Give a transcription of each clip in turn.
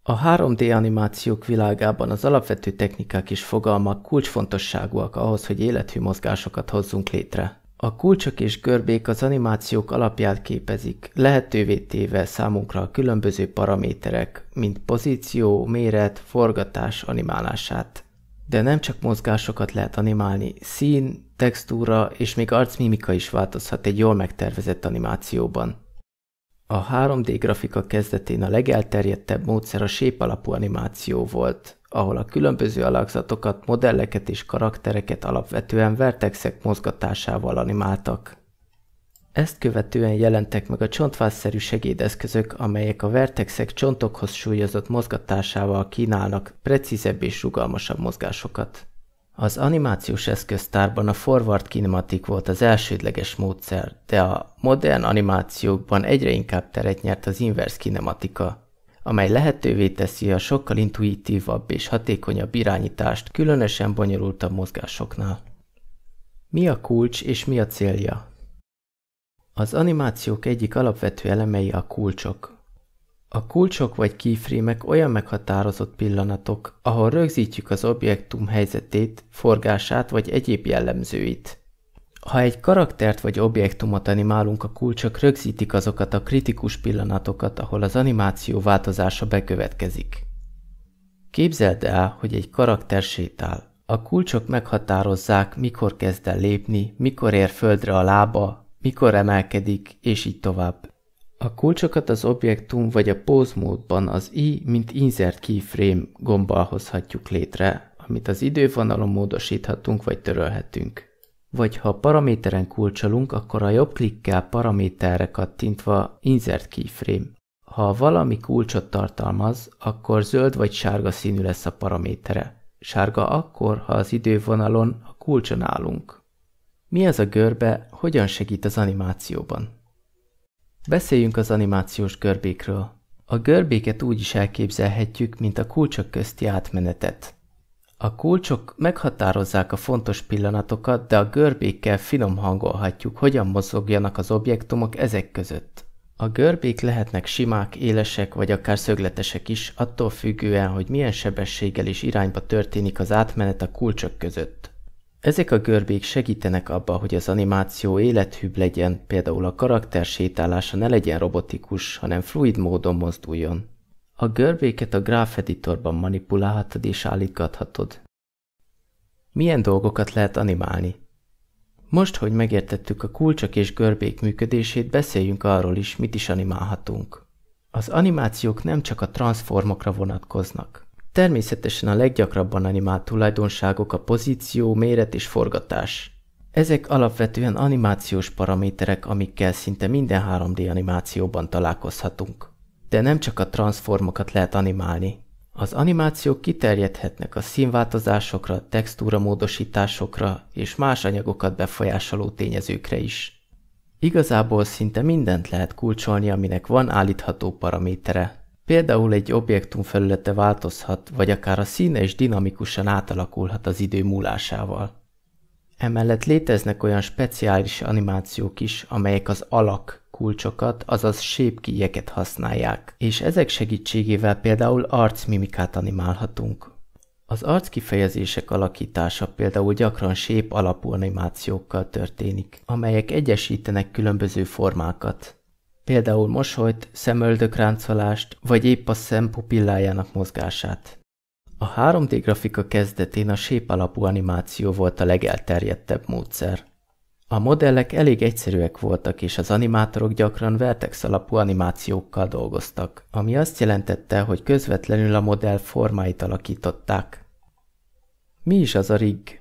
A 3D animációk világában az alapvető technikák és fogalmak kulcsfontosságúak ahhoz, hogy élethű mozgásokat hozzunk létre. A kulcsok és görbék az animációk alapját képezik, lehetővé téve számunkra a különböző paraméterek, mint pozíció, méret, forgatás animálását. De nem csak mozgásokat lehet animálni, szín, textúra és még arcmimika is változhat egy jól megtervezett animációban. A 3D grafika kezdetén a legelterjedtebb módszer a sép-alapú animáció volt, ahol a különböző alakzatokat, modelleket és karaktereket alapvetően vertexek mozgatásával animáltak. Ezt követően jelentek meg a csontvászszerű segédeszközök, amelyek a vertexek csontokhoz súlyozott mozgatásával kínálnak precízebb és rugalmasabb mozgásokat. Az animációs eszköztárban a forward kinematik volt az elsődleges módszer, de a modern animációkban egyre inkább teret nyert az inverse kinematika, amely lehetővé teszi a sokkal intuitívabb és hatékonyabb irányítást különösen bonyolultabb mozgásoknál. Mi a kulcs és mi a célja? Az animációk egyik alapvető elemei a kulcsok. A kulcsok vagy keyframe-ek olyan meghatározott pillanatok, ahol rögzítjük az objektum helyzetét, forgását vagy egyéb jellemzőit. Ha egy karaktert vagy objektumot animálunk, a kulcsok rögzítik azokat a kritikus pillanatokat, ahol az animáció változása bekövetkezik. Képzeld el, hogy egy karakter sétál. A kulcsok meghatározzák, mikor kezd el lépni, mikor ér földre a lába, mikor emelkedik, és így tovább. A kulcsokat az objektum vagy a pose módban az I, mint Insert Keyframe gombbal hozhatjuk létre, amit az idővonalon módosíthatunk vagy törölhetünk. Vagy ha a paraméteren kulcsolunk, akkor a jobb klikkel paraméterre kattintva Insert Keyframe. Ha valami kulcsot tartalmaz, akkor zöld vagy sárga színű lesz a paramétere. Sárga akkor, ha az idővonalon a kulcson állunk. Mi az a görbe, hogyan segít az animációban? Beszéljünk az animációs görbékről. A görbéket úgy is elképzelhetjük, mint a kulcsok közti átmenetet. A kulcsok meghatározzák a fontos pillanatokat, de a görbékkel finom hangolhatjuk, hogyan mozogjanak az objektumok ezek között. A görbék lehetnek simák, élesek vagy akár szögletesek is, attól függően, hogy milyen sebességgel és irányba történik az átmenet a kulcsok között. Ezek a görbék segítenek abba, hogy az animáció élethűbb legyen, például a karakter sétálása ne legyen robotikus, hanem fluid módon mozduljon. A görbéket a Graph Editorban manipulálhatod és állítgathatod. Milyen dolgokat lehet animálni? Most, hogy megértettük a kulcsok és görbék működését, beszéljünk arról is, mit is animálhatunk. Az animációk nem csak a transformokra vonatkoznak. Természetesen a leggyakrabban animált tulajdonságok a pozíció, méret és forgatás. Ezek alapvetően animációs paraméterek, amikkel szinte minden 3D animációban találkozhatunk. De nem csak a transformokat lehet animálni. Az animációk kiterjedhetnek a színváltozásokra, textúramódosításokra és más anyagokat befolyásoló tényezőkre is. Igazából szinte mindent lehet kulcsolni, aminek van állítható paramétere. Például egy objektum felülete változhat, vagy akár a színe is dinamikusan átalakulhat az idő múlásával. Emellett léteznek olyan speciális animációk is, amelyek az alak kulcsokat, azaz shape keyeket használják, és ezek segítségével például arcmimikát animálhatunk. Az arckifejezések alakítása például gyakran shape alapú animációkkal történik, amelyek egyesítenek különböző formákat. Például mosolyt, szemöldökráncolást, vagy épp a szem pupillájának mozgását. A 3D grafika kezdetén a shape alapú animáció volt a legelterjedtebb módszer. A modellek elég egyszerűek voltak, és az animátorok gyakran vertex alapú animációkkal dolgoztak, ami azt jelentette, hogy közvetlenül a modell formáit alakították. Mi is az a rig?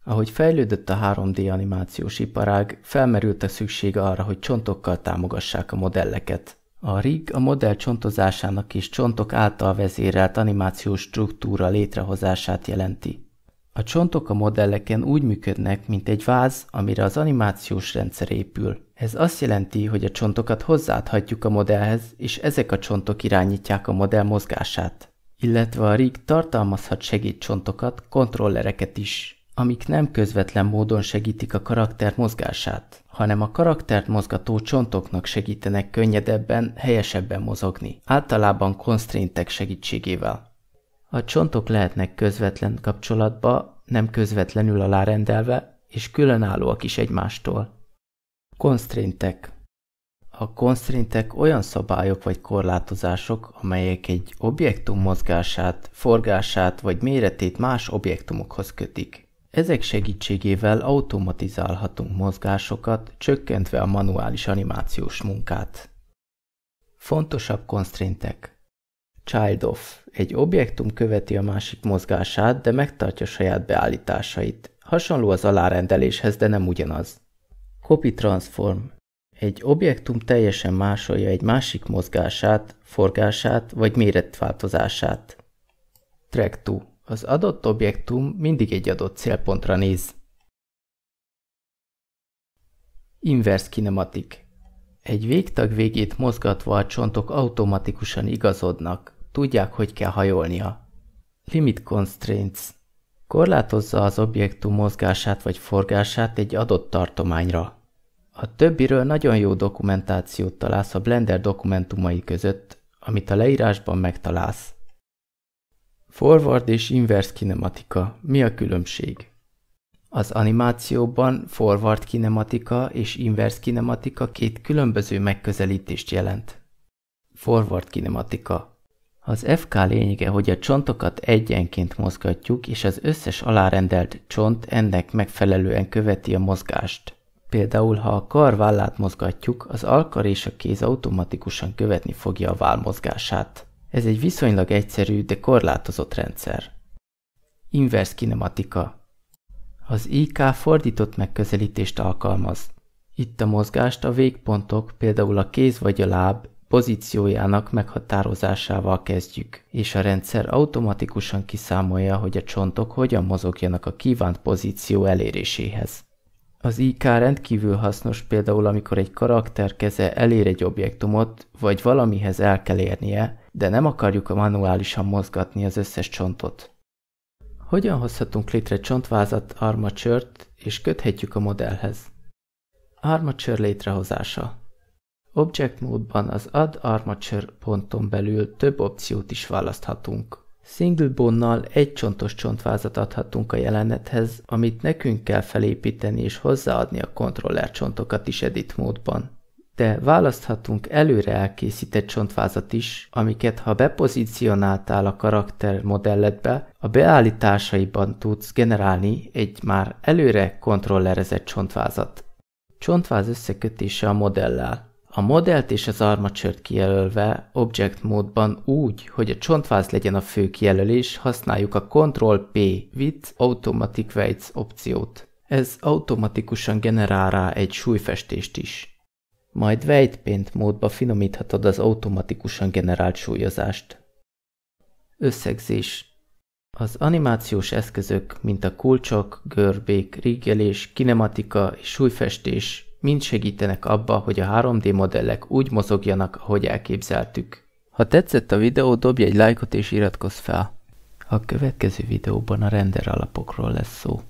Ahogy fejlődött a 3D animációs iparág, felmerült a szükség arra, hogy csontokkal támogassák a modelleket. A rig a modell csontozásának és csontok által vezérelt animációs struktúra létrehozását jelenti. A csontok a modelleken úgy működnek, mint egy váz, amire az animációs rendszer épül. Ez azt jelenti, hogy a csontokat hozzáadhatjuk a modellhez, és ezek a csontok irányítják a modell mozgását. Illetve a rig tartalmazhat segédcsontokat, kontrollereket is. amik nem közvetlen módon segítik a karakter mozgását, hanem a karaktert mozgató csontoknak segítenek könnyedebben, helyesebben mozogni, általában constraintek segítségével. A csontok lehetnek közvetlen kapcsolatba, nem közvetlenül alárendelve, és különállóak is egymástól. Constraintek. A constraintek olyan szabályok vagy korlátozások, amelyek egy objektum mozgását, forgását vagy méretét más objektumokhoz kötik. Ezek segítségével automatizálhatunk mozgásokat, csökkentve a manuális animációs munkát. Fontosabb constraintek. Child-off. Egy objektum követi a másik mozgását, de megtartja saját beállításait. Hasonló az alárendeléshez, de nem ugyanaz. Copy transform. Egy objektum teljesen másolja egy másik mozgását, forgását vagy méretváltozását. Track to. Az adott objektum mindig egy adott célpontra néz. Inverse kinematic. Egy végtag végét mozgatva a csontok automatikusan igazodnak, tudják, hogy kell hajolnia. Limit constraints. Korlátozza az objektum mozgását vagy forgását egy adott tartományra. A többiről nagyon jó dokumentációt találsz a Blender dokumentumai között, amit a leírásban megtalálsz. Forward és inverse kinematika. Mi a különbség? Az animációban forward kinematika és inverse kinematika két különböző megközelítést jelent. Forward kinematika. Az FK lényege, hogy a csontokat egyenként mozgatjuk, és az összes alárendelt csont ennek megfelelően követi a mozgást. Például, ha a kar vállát mozgatjuk, az alkar és a kéz automatikusan követni fogja a váll mozgását. Ez egy viszonylag egyszerű, de korlátozott rendszer. Inverse kinematika. Az IK fordított megközelítést alkalmaz. Itt a mozgást a végpontok, például a kéz vagy a láb pozíciójának meghatározásával kezdjük, és a rendszer automatikusan kiszámolja, hogy a csontok hogyan mozogjanak a kívánt pozíció eléréséhez. Az IK rendkívül hasznos például, amikor egy karakter keze elér egy objektumot, vagy valamihez el kell érnie, de nem akarjuk manuálisan mozgatni az összes csontot. Hogyan hozhatunk létre csontvázat, armature-t, és köthetjük a modellhez? Armature létrehozása. Object módban az Add Armature ponton belül több opciót is választhatunk. Single bone-nal egy csontos csontvázat adhatunk a jelenethez, amit nekünk kell felépíteni és hozzáadni a kontroller csontokat is edit módban. De választhatunk előre elkészített csontvázat is, amiket ha bepozícionáltál a karakter modelledbe, a beállításaiban tudsz generálni egy már előre kontrollerezett csontvázat. Csontváz összekötése a modellel. A modellt és az armature-t kijelölve object módban úgy, hogy a csontváz legyen a fő kijelölés, használjuk a Ctrl-P with Automatic Weights opciót. Ez automatikusan generál rá egy súlyfestést is. Majd Weight Paint módba finomíthatod az automatikusan generált súlyozást. Összegzés. Az animációs eszközök, mint a kulcsok, görbék, riggelés, kinematika és súlyfestés mind segítenek abba, hogy a 3D modellek úgy mozogjanak, ahogy elképzeltük. Ha tetszett a videó, dobj egy lájkot és iratkozz fel. A következő videóban a render alapokról lesz szó.